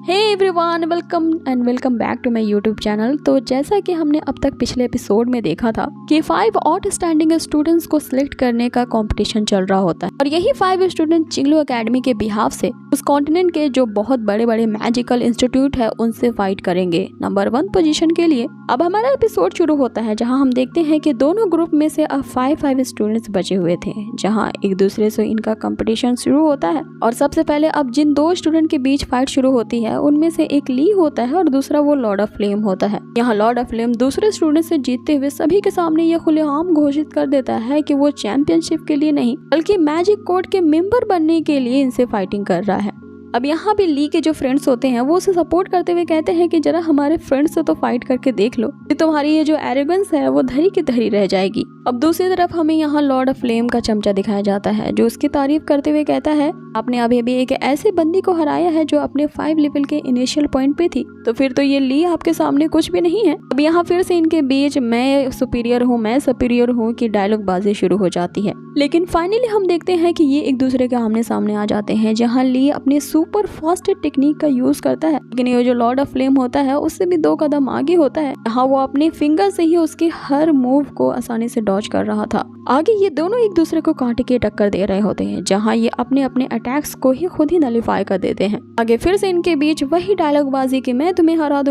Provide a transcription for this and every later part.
Hey everyone, welcome back to my YouTube channel. तो जैसा कि हमने अब तक पिछले एपिसोड में देखा था कि 5 आउटस्टैंडिंग स्टूडेंट्स को सिलेक्ट करने का कंपटीशन चल रहा होता है और यही 5 स्टूडेंट चिंगलू एकेडमी के बिहाफ से उस कॉन्टिनेंट के जो बहुत बड़े बड़े मैजिकल इंस्टीट्यूट है उनसे फाइट करेंगे नंबर 1 पोजीशन के लिए। अब हमारा एपिसोड शुरू होता है जहाँ हम देखते हैं कि दोनों ग्रुप में से अब 5 स्टूडेंट्स बचे हुए थे, जहाँ एक दूसरे से इनका कंपटीशन शुरू होता है। और सबसे पहले अब जिन 2 स्टूडेंट के बीच फाइट शुरू होती है उनमें से एक ली होता है और दूसरा वो लॉर्ड ऑफ फ्लेम होता है। यहाँ लॉर्ड ऑफ फ्लेम दूसरे स्टूडेंट से जीतते हुए सभी के सामने ये खुलेआम घोषित कर देता है कि वो चैंपियनशिप के लिए नहीं बल्कि मैजिक कोर्ट के मेंबर बनने के लिए इनसे फाइटिंग कर रहा है। अब यहाँ पे ली के जो फ्रेंड्स होते हैं वो उसे सपोर्ट करते हुए कहते हैं कि जरा हमारे फ्रेंड्स से तो फाइट करके देख लो, कि तुम्हारी ये जो एरोगेंस है वो धरी की धरी रह जाएगी। अब दूसरी तरफ हमें यहाँ लॉर्ड ऑफ फ्लेम का चमचा दिखाया जाता है जो उसकी तारीफ करते हुए कहता है आपने अभी भी एक ऐसे बंदी को हराया है जो अपने 5 लेवल के इनिशियल पॉइंट पे थी, तो फिर तो ये ली आपके सामने कुछ भी नहीं है। अब यहाँ फिर से इनके बीच मैं सुपीरियर हूँ की डायलॉग बाजी शुरू हो जाती है, लेकिन फाइनली हम देखते हैं कि ये एक दूसरे के आमने सामने आ जाते हैं जहाँ ली अपने सुपर फास्ट टेक्निक का यूज करता है, लेकिन ये जो लॉर्ड ऑफ फ्लेम होता है उससे भी 2 कदम आगे होता है। यहाँ वो अपने फिंगर से ही उसके हर मूव को आसानी से डॉज कर रहा था। आगे ये दोनों एक दूसरे को काट के टक्कर दे रहे होते हैं जहाँ ये अपने अपने अटैक्स को ही खुद ही नलीफाई कर देते हैं। आगे फिर से इनके बीच वही डायलॉग बाजी कि मैं तुम्हें हरा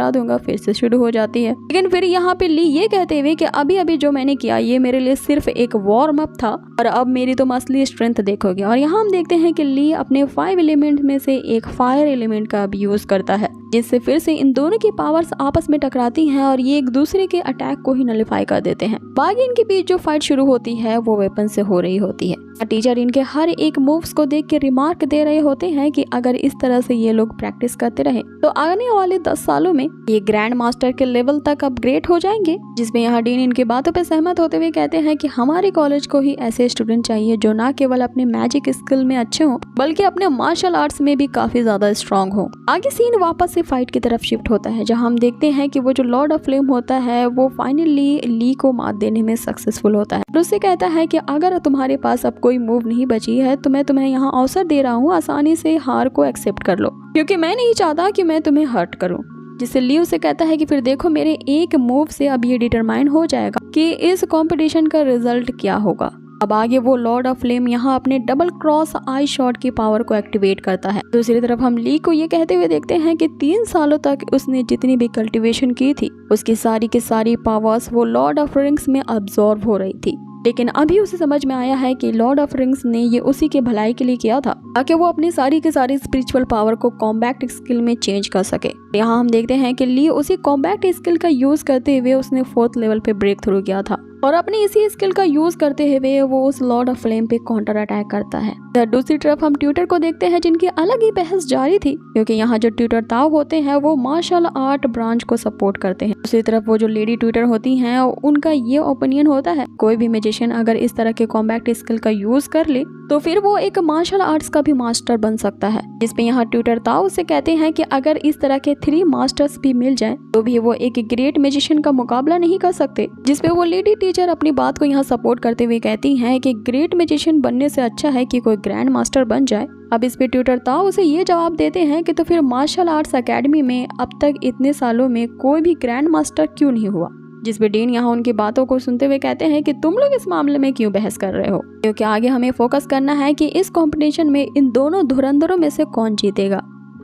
दूंगा फिर से शुरू हो जाती है। लेकिन फिर यहाँ पे ली ये कहते हुए कि अभी जो मैंने किया ये मेरे लिए सिर्फ एक वार्म अप था और अब मेरी तुम असली स्ट्रेंथ देखोगे। और यहाँ हम देखते हैं कि ली अपने 5 एलिमेंट में से एक फायर एलिमेंट का भी यूज करता है, जिससे फिर से इन दोनों की पावर्स आपस में टकराती हैं और ये एक दूसरे के अटैक को ही नलीफाई कर देते हैं। बाकी इनके बीच जो फाइट शुरू होती है वो वेपन से हो रही होती है। टीचर इनके हर एक मूव्स को देख के रिमार्क दे रहे होते हैं कि अगर इस तरह से ये लोग प्रैक्टिस करते रहे तो आने वाले 10 सालों में ये ग्रैंड मास्टर के लेवल तक अपग्रेड हो जाएंगे। जिसमें यहाँ डीन इनकी बातों पे सहमत होते हुए कहते हैं कि हमारे कॉलेज को ही ऐसे स्टूडेंट चाहिए जो न केवल अपने मैजिक स्किल में अच्छे हों बल्कि अपने मार्शल आर्ट्स में भी काफी ज्यादा स्ट्रॉन्ग हो। आगे सीन वापस से फाइट की तरफ शिफ्ट होता है जहाँ हम देखते हैं कि वो जो लॉर्ड ऑफ फ्लेम होता है वो फाइनली ली को मात देने में सक्सेसफुल होता है। उससे कहता है कि अगर तुम्हारे पास अब कोई मूव नहीं बची है तो मैं तुम्हें यहाँ अवसर दे रहा हूँ, आसानी से हार को एक्सेप्ट कर लो क्योंकि मैं नहीं चाहता कि मैं तुम्हें हर्ट करूँ। जिससे ली उसे कहता है कि फिर देखो मेरे एक मूव से अब ये डिटरमाइन हो जाएगा कि इस कंपटीशन का रिजल्ट क्या होगा। अब आगे वो लॉर्ड ऑफ फ्लेम यहाँ अपने डबल क्रॉस आई शॉट की पावर को एक्टिवेट करता है। दूसरी तरफ हम ली को ये कहते हुए देखते हैं कि 3 सालों तक उसने जितनी भी कल्टीवेशन की थी उसकी सारी की सारी पावर्स वो लॉर्ड ऑफ रिंग्स में अब्सॉर्ब हो रही थी, लेकिन अभी उसे समझ में आया है कि लॉर्ड ऑफ रिंग्स ने ये उसी के भलाई के लिए किया था ताकि वो अपनी सारी की सारी स्पिरिचुअल पावर को कॉम्बैट स्किल में चेंज कर सके। यहाँ हम देखते हैं कि ली उसी कॉम्बैट स्किल का यूज करते हुए उसने 4th लेवल पे ब्रेक थ्रू किया था और अपनी इसी स्किल का यूज करते हुए वो उस लॉर्ड ऑफ फ्लेम पे काउंटर अटैक करता है। दूसरी तरफ हम ट्यूटर को देखते हैं जिनकी अलग ही बहस जारी थी क्योंकि यहाँ जो ट्यूटर ताऊ होते हैं वो मार्शल आर्ट ब्रांच को सपोर्ट करते हैं। दूसरी तरफ वो जो लेडी ट्यूटर होती हैं उनका ये ओपिनियन होता है कोई भी मैजिशियन अगर इस तरह के कॉम्बैट स्किल का यूज कर ले तो फिर वो एक मार्शल आर्ट्स का भी मास्टर बन सकता है। जिसपे यहाँ ट्यूटर ताऊ से कहते हैं कि अगर इस तरह के 3 मास्टर्स भी मिल जाएं तो भी वो एक ग्रेट मैजिशियन का मुकाबला नहीं कर सकते। जिसपे वो लेडी टीचर अपनी बात को यहाँ सपोर्ट करते हुए कहती हैं कि ग्रेट मैजिशियन बनने से अच्छा है कि कोई ग्रैंड मास्टर बन जाए। अब इस पे ट्यूटर ताऊ उसे ये जवाब देते हैं कि तो फिर मार्शल आर्ट्स एकेडमी में अब तक इतने सालों में कोई भी ग्रैंड मास्टर क्यों नहीं हुआ। जिस पे डीन यहाँ उनकी बातों को सुनते हुए कहते हैं कि तुम लोग इस मामले में क्यों बहस कर रहे हो, क्योंकि आगे हमें फोकस करना है कि इस कंपटीशन में इन दोनों धुरंधरों में से कौन जीतेगा।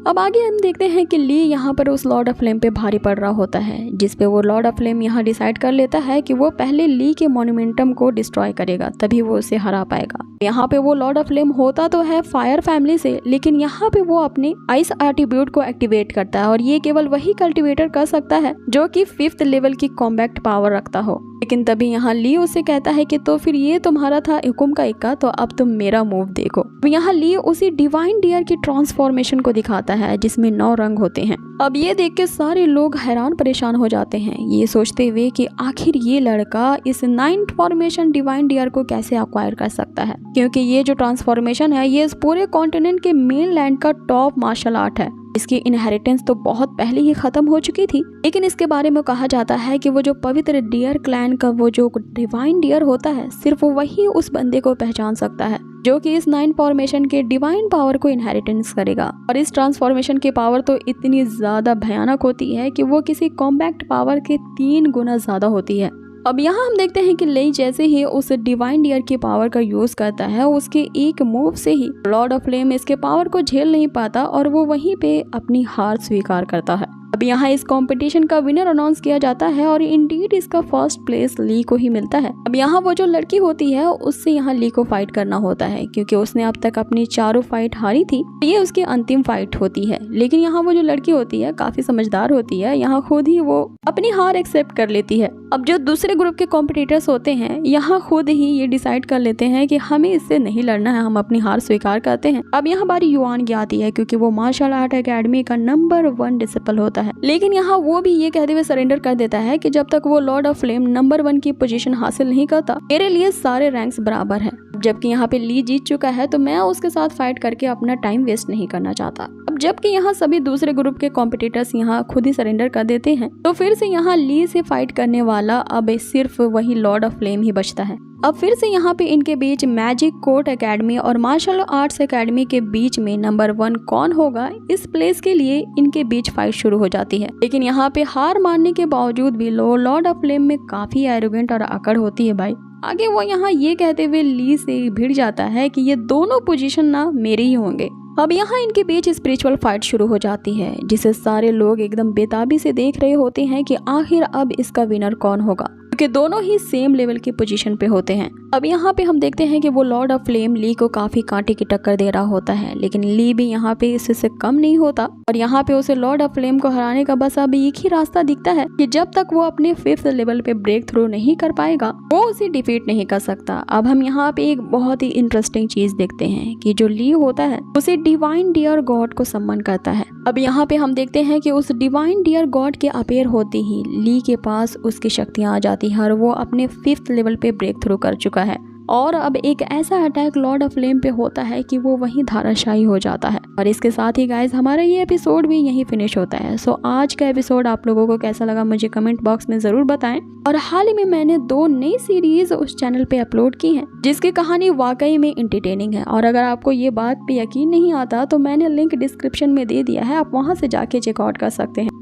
अब आगे हम देखते हैं कि ली यहाँ पर उस लॉर्ड ऑफ फ्लेम पे भारी पड़ रहा होता है, जिसपे वो लॉर्ड ऑफ फ्लेम यहाँ डिसाइड कर लेता है कि वो पहले ली के मॉन्यूमेंटम को डिस्ट्रॉय करेगा तभी वो उसे हरा पाएगा। यहाँ पे वो लॉर्ड ऑफ फ्लेम होता तो है फायर फैमिली से, लेकिन यहाँ पे वो अपने आइस एट्रीब्यूट को एक्टिवेट करता है और ये केवल वही कल्टिवेटर कर सकता है जो कि 5th लेवल की कॉम्बैक्ट पावर रखता हो। लेकिन तभी यहाँ ली उसे कहता है कि तो फिर ये तुम्हारा था हुकुम का इक्का, तो अब तुम मेरा मूव देखो। यहाँ ली उसी डिवाइन डियर की ट्रांसफॉर्मेशन को दिखाता है जिसमें 9 रंग होते हैं। अब ये देख के सारे लोग हैरान परेशान हो जाते हैं ये सोचते हुए कि आखिर ये लड़का इस 9 फॉर्मेशन डिवाइन डियर को कैसे एक्वायर कर सकता है, क्योंकि ये जो ट्रांसफॉर्मेशन है ये इस पूरे कॉन्टिनेंट के मेन लैंड का टॉप मार्शल आर्ट है इसकी इनहेरिटेंस तो बहुत पहले ही खत्म हो चुकी थी, लेकिन इसके बारे में कहा जाता है कि वो जो पवित्र डियर क्लैन का वो जो डिवाइन डियर होता है, सिर्फ वही उस बंदे को पहचान सकता है जो कि इस 9 फॉर्मेशन के डिवाइन पावर को इनहेरिटेंस करेगा। और इस ट्रांसफॉर्मेशन की पावर तो इतनी ज्यादा भयानक होती है कि वो किसी कॉम्पैक्ट पावर के 3 गुना ज्यादा होती है। अब यहाँ हम देखते हैं कि लेई जैसे ही उस डिवाइन डियर की पावर का यूज करता है, उसके एक मूव से ही लॉर्ड ऑफ फ्लेम इसके पावर को झेल नहीं पाता और वो वहीं पे अपनी हार स्वीकार करता है। अब यहाँ इस कंपटीशन का विनर अनाउंस किया जाता है और इंडीड इसका फर्स्ट प्लेस ली को ही मिलता है। अब यहाँ वो जो लड़की होती है उससे यहाँ ली को फाइट करना होता है, क्योंकि उसने अब तक अपनी 4 फाइट हारी थी। ये उसकी अंतिम फाइट होती है, लेकिन यहाँ वो जो लड़की होती है काफी समझदार होती है, यहाँ खुद ही वो अपनी हार एक्सेप्ट कर लेती है। अब जो दूसरे ग्रुप के कॉम्पिटिटर्स होते हैं यहाँ खुद ही ये डिसाइड कर लेते हैं कि हमें इससे नहीं लड़ना है, हम अपनी हार स्वीकार करते हैं। अब यहाँ बारी युआन की आती है, क्योंकि वो मार्शल आर्ट एकेडमी का नंबर 1 डिसिपल होता है, लेकिन यहाँ वो भी ये कहते हुए सरेंडर कर देता है कि जब तक वो लॉर्ड ऑफ फ्लेम नंबर 1 की पोजीशन हासिल नहीं करता, मेरे लिए सारे रैंक्स बराबर हैं। जबकि यहाँ पे ली जीत चुका है तो मैं उसके साथ फाइट करके अपना टाइम वेस्ट नहीं करना चाहता। अब जबकि यहाँ सभी दूसरे ग्रुप के कॉम्पिटिटर्स यहाँ खुद ही सरेंडर कर देते हैं, तो फिर से यहाँ ली से फाइट करने वाला अब सिर्फ वही लॉर्ड ऑफ फ्लेम ही बचता है। अब फिर से यहाँ पे इनके बीच मैजिक कोर्ट एकेडमी और मार्शल आर्ट्स एकेडमी के बीच में नंबर 1 कौन होगा, इस प्लेस के लिए इनके बीच फाइट शुरू हो जाती है। लेकिन यहाँ पे हार मानने के बावजूद भी लॉर्ड ऑफ फ्लेम में काफी एरोगेंट और अकड़ होती है भाई। आगे वो यहाँ ये कहते हुए ली से भिड़ जाता है कि ये दोनों पोजीशन ना मेरे ही होंगे। अब यहाँ इनके बीच स्पिरिचुअल फाइट शुरू हो जाती है, जिसे सारे लोग एकदम बेताबी से देख रहे होते हैं कि आखिर अब इसका विनर कौन होगा, क्योंकि दोनों ही सेम लेवल की पोजीशन पे होते हैं। अब यहाँ पे हम देखते हैं कि वो लॉर्ड ऑफ फ्लेम ली को काफी कांटे की टक्कर दे रहा होता है, लेकिन ली भी यहाँ पे इससे कम नहीं होता और यहाँ पे उसे लॉर्ड ऑफ फ्लेम को हराने का बस अब एक ही रास्ता दिखता है कि जब तक वो अपने 5th लेवल पे ब्रेक थ्रू नहीं कर पाएगा वो उसे डिफीट नहीं कर सकता। अब हम यहाँ पे एक बहुत ही इंटरेस्टिंग चीज देखते हैं कि जो ली होता है उसे डिवाइन डियर गॉड को सम्मान करता है। अब यहाँ पे हम देखते हैं कि उस डिवाइन डियर गॉड के अपेयर होते ही ली के पास उसकी शक्तियां आ जाती है और वो अपने 5th लेवल पे ब्रेक थ्रू कर चुका है और अब एक ऐसा अटैक लॉर्ड ऑफ फ्लेम पे होता है कि वो वहीं धाराशायी हो जाता है। और इसके साथ ही गाइस हमारा ये एपिसोड भी यहीं फिनिश होता है। सो आज का एपिसोड आप लोगों को कैसा लगा मुझे कमेंट बॉक्स में जरूर बताएं। और हाल ही में मैंने 2 नई सीरीज उस चैनल पे अपलोड की हैं जिसकी कहानी वाकई में एंटरटेनिंग है। और अगर आपको ये बात पे यकीन नहीं आता तो मैंने लिंक डिस्क्रिप्शन में दे दिया है, आप वहाँ से जाके चेकआउट कर सकते हैं।